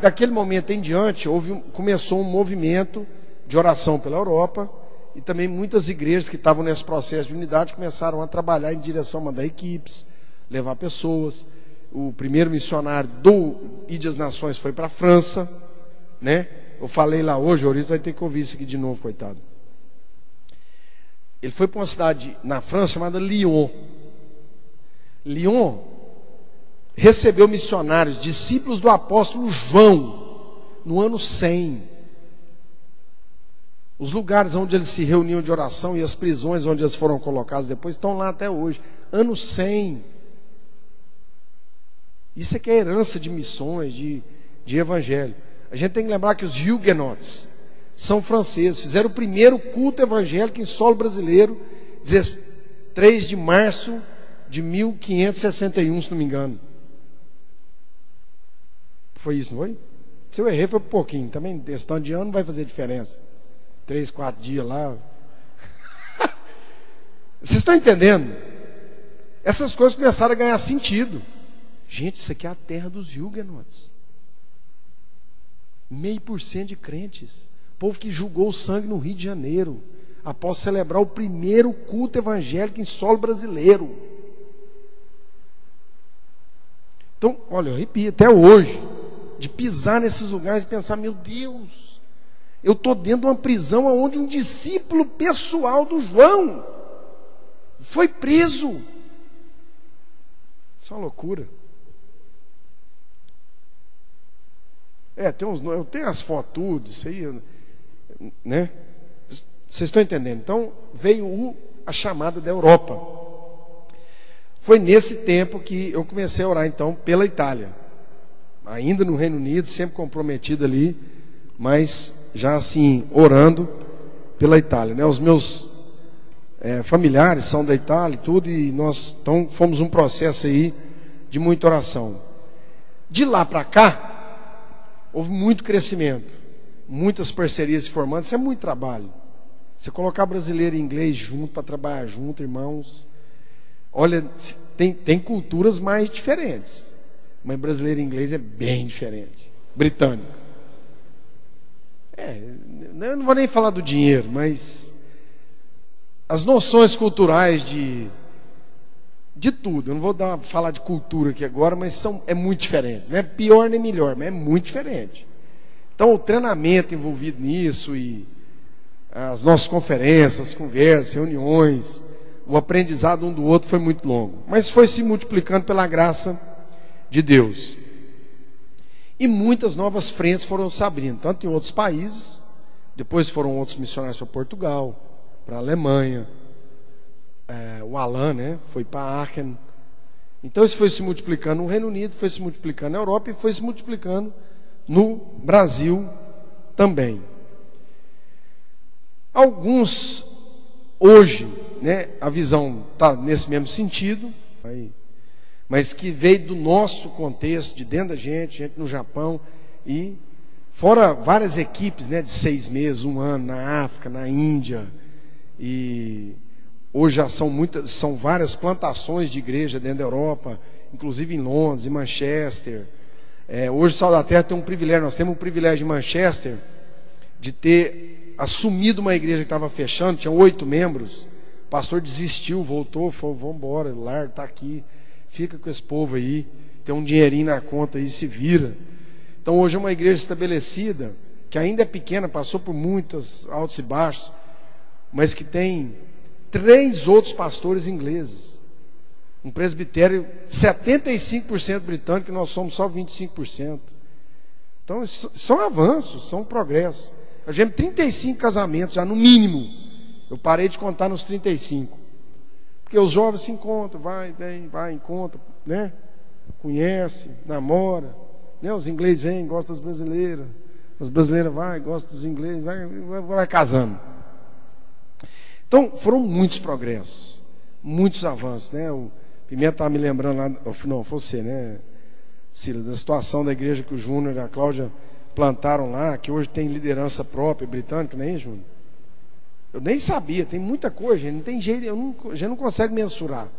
daquele momento em diante, começou um movimento de oração pela Europa, e também muitas igrejas que estavam nesse processo de unidade começaram a trabalhar em direção a mandar equipes, levar pessoas. O primeiro missionário do Ide às Nações foi para a França, né? Eu falei lá hoje, o Aurito vai ter que ouvir isso aqui de novo, coitado. Ele foi para uma cidade na França chamada Lyon. Lyon recebeu missionários, discípulos do apóstolo João, no ano 100. Os lugares onde eles se reuniam de oração e as prisões onde eles foram colocados depois estão lá até hoje. Ano 100. Isso é que é herança de missões, de evangelho. A gente tem que lembrar que os Huguenots são franceses. Fizeram o primeiro culto evangélico em solo brasileiro, 3 de março de 1561, se não me engano. Foi isso, não foi? Se eu errei, foi um pouquinho. Também, questão de ano não vai fazer diferença. 3, 4 dias lá. Vocês estão entendendo? Essas coisas começaram a ganhar sentido. Gente, isso aqui é a terra dos Huguenots. 0,5% de crentes. Povo que julgou o sangue no Rio de Janeiro, após celebrar o primeiro culto evangélico em solo brasileiro. Então, olha, eu arrepio até hoje, de pisar nesses lugares e pensar, meu Deus, eu estou dentro de uma prisão onde um discípulo pessoal do João foi preso. Isso é uma loucura. Eu tenho as fotos, tudo, isso aí, né? Vocês estão entendendo? Então, veio a chamada da Europa. Foi nesse tempo que eu comecei a orar, então, pela Itália. Ainda no Reino Unido, sempre comprometido ali, mas já assim, orando pela Itália, né? Os meus familiares são da Itália e tudo, e nós então, fomos um processo aí de muita oração. De lá para cá, houve muito crescimento, muitas parcerias se formando. Isso é muito trabalho. Você colocar brasileiro e inglês junto para trabalhar junto, irmãos. Olha, tem culturas mais diferentes, mas brasileiro e inglês é bem diferente. Britânico. Eu não vou nem falar do dinheiro, mas as noções culturais de tudo. Eu não vou falar de cultura aqui agora, mas é muito diferente. Não é pior nem melhor, mas é muito diferente. Então o treinamento envolvido nisso e as nossas conferências, conversas, reuniões, o aprendizado um do outro foi muito longo. Mas foi se multiplicando pela graça de Deus. E muitas novas frentes foram se abrindo, tanto em outros países, depois foram outros missionários para Portugal, para a Alemanha, o Alan, né, foi para Aachen. Então isso foi se multiplicando no Reino Unido, foi se multiplicando na Europa e foi se multiplicando no Brasil também. Alguns, hoje, né, a visão está nesse mesmo sentido, mas que veio do nosso contexto, de dentro da gente no Japão, e fora várias equipes, né, de 6 meses, 1 ano, na África, na Índia, e hoje já são várias plantações de igreja dentro da Europa, inclusive em Londres, em Manchester. Hoje o Sal da Terra tem um privilégio, nós temos um privilégio em Manchester, de ter assumido uma igreja que estava fechando, tinha 8 membros, o pastor desistiu, voltou, falou, vamos embora, o lar está aqui. Fica com esse povo aí, tem um dinheirinho na conta aí, se vira. Então hoje é uma igreja estabelecida, que ainda é pequena, passou por muitos altos e baixos, mas que tem 3 outros pastores ingleses. Um presbitério 75% britânico, e nós somos só 25%. Então isso são avanços, são progressos. Eu já tive 35 casamentos, já no mínimo. Eu parei de contar nos 35. Porque os jovens se encontram, vai, encontra, né? Conhece, namora, né? Os ingleses vêm, gostam das brasileiras, as brasileiras gostam dos ingleses, vai casando. Então, foram muitos progressos, muitos avanços, né? O Pimenta estava me lembrando lá, não, você, né, Cila, da situação da igreja que o Júnior e a Cláudia plantaram lá, que hoje tem liderança própria britânica, não é isso, Júnior? Eu nem sabia, tem muita coisa, gente, não tem jeito, a gente não consegue mensurar.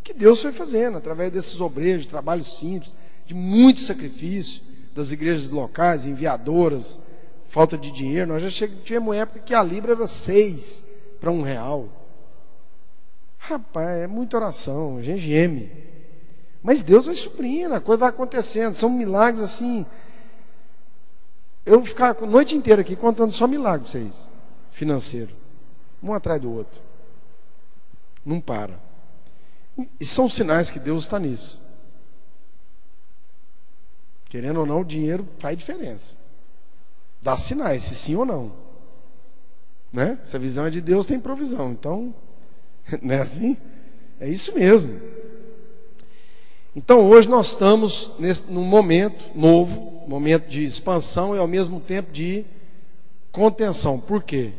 Que Deus foi fazendo, através desses obreiros, de trabalho simples, de muito sacrifício, das igrejas locais, enviadoras, falta de dinheiro. Nós já tivemos uma época que a libra era 6 para R$1. Rapaz, é muita oração, a gente geme. Mas Deus vai suprindo, a coisa vai acontecendo. São milagres assim. Eu vou ficar a noite inteira aqui contando só milagres para vocês, financeiro, um atrás do outro. Não para. E são sinais que Deus está nisso. Querendo ou não, o dinheiro faz diferença. Dá sinais, se sim ou não. Né? Se a visão é de Deus, tem provisão. Então, não é assim? É isso mesmo. Então, hoje nós estamos num momento novo, momento de expansão e ao mesmo tempo de contenção. Por quê?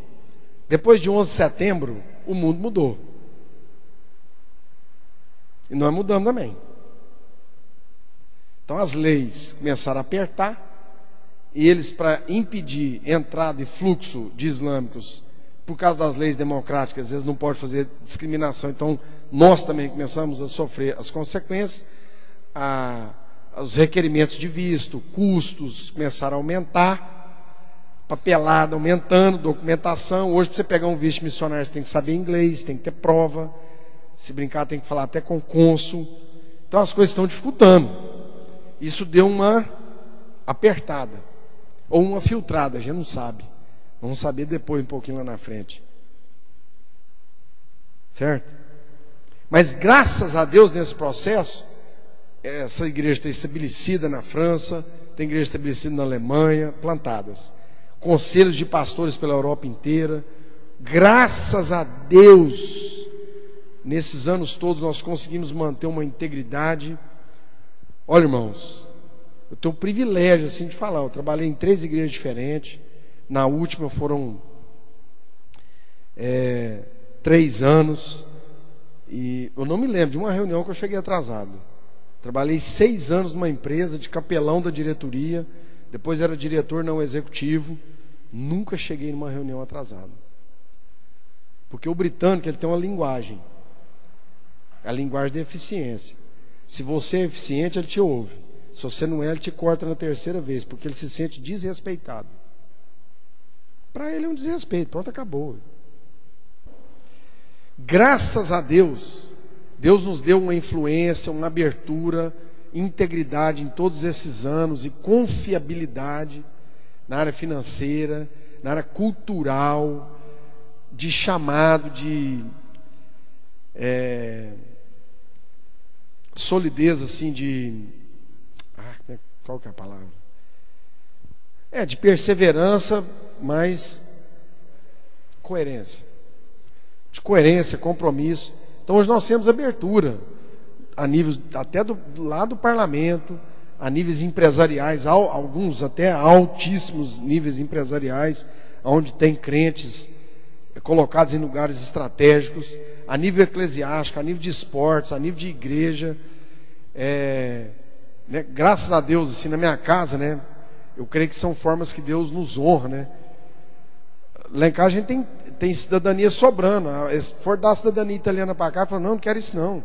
Depois de 11 de setembro, o mundo mudou. E nós mudamos também. Então as leis começaram a apertar, e eles, para impedir entrada e fluxo de islâmicos, por causa das leis democráticas, às vezes não pode fazer discriminação. Então nós também começamos a sofrer as consequências. Os requerimentos de visto, custos começaram a aumentar, papelada aumentando, documentação. Hoje, para você pegar um visto missionário, você tem que saber inglês, tem que ter prova. Se brincar, tem que falar até com o cônsul. Então as coisas estão dificultando. Isso deu uma apertada, ou uma filtrada, a gente não sabe. Vamos saber depois, um pouquinho lá na frente. Certo? Mas graças a Deus, nesse processo, essa igreja está estabelecida na França, tem igreja estabelecida na Alemanha, plantadas. Conselhos de pastores pela Europa inteira. Graças a Deus, nesses anos todos nós conseguimos manter uma integridade. Olha, irmãos, eu tenho o privilégio assim de falar. Eu trabalhei em 3 igrejas diferentes. Na última foram 3 anos. E eu não me lembro de uma reunião que eu cheguei atrasado. Trabalhei 6 anos numa empresa de capelão da diretoria. Depois era diretor não executivo. Nunca cheguei numa reunião atrasado. Porque o britânico, ele tem uma linguagem. A linguagem da eficiência. Se você é eficiente, ele te ouve. Se você não é, ele te corta na 3ª vez, porque ele se sente desrespeitado. Para ele é um desrespeito. Pronto, acabou. Graças a Deus, Deus nos deu uma influência, uma abertura, integridade em todos esses anos e confiabilidade na área financeira, na área cultural, de chamado, de solidez assim de qual que é a palavra? De perseverança, mas coerência. De coerência, compromisso. Então hoje nós temos abertura a níveis até do lado do parlamento, a níveis empresariais, alguns até altíssimos níveis empresariais, onde tem crentes colocados em lugares estratégicos, a nível eclesiástico, a nível de esportes, a nível de igreja. Graças a Deus, assim, na minha casa, né, eu creio que são formas que Deus nos honra, né? Lá em casa a gente tem cidadania sobrando. Se for dar cidadania italiana para cá, fala, não quero isso não.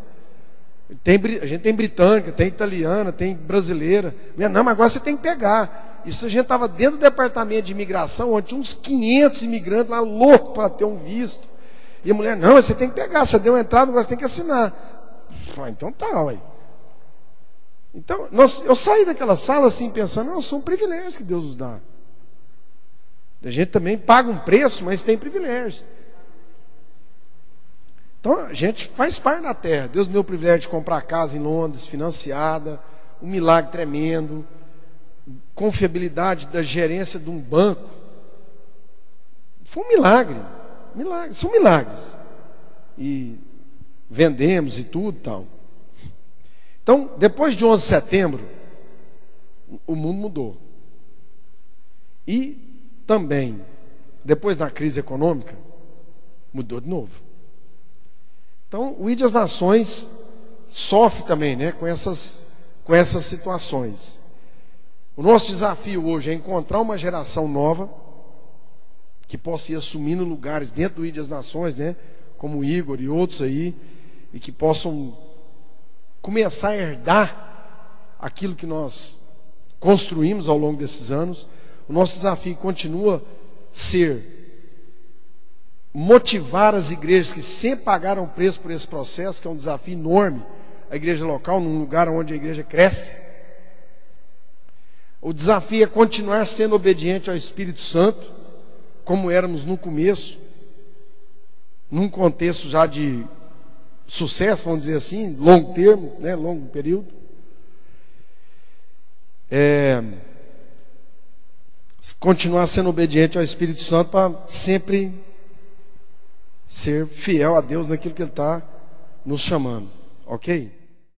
A gente tem britânica, tem italiana, tem brasileira. Não, mas agora você tem que pegar. Isso a gente estava dentro do departamento de imigração, onde tinha uns 500 imigrantes lá loucos para ter um visto. E a mulher, não, você tem que pegar, você deu uma entrada, agora você tem que assinar. Então tá, ué. Então, eu saí daquela sala assim, pensando, não, são privilégios que Deus nos dá. A gente também paga um preço, mas tem privilégios. Então, a gente faz parte da terra. Deus me deu o privilégio de comprar casa em Londres, financiada, um milagre tremendo, confiabilidade da gerência de um banco. Foi um milagre. São milagres. E vendemos e tudo e tal. Então, depois de 11 de setembro, o mundo mudou. E também, depois da crise econômica, mudou de novo. Então, o ID das Nações sofre também, né, com essas situações. O nosso desafio hoje é encontrar uma geração nova que possa ir assumindo lugares dentro do ID das Nações, né, como o Igor e outros aí, e que possam começar a herdar aquilo que nós construímos ao longo desses anos. O nosso desafio continua ser motivar as igrejas que sempre pagaram preço por esse processo, que é um desafio enorme, a igreja local, num lugar onde a igreja cresce. O desafio é continuar sendo obediente ao Espírito Santo, como éramos no começo, num contexto já de sucesso, vamos dizer assim, longo termo, né, longo período. Continuar sendo obediente ao Espírito Santo para sempre ser fiel a Deus naquilo que Ele está nos chamando, ok?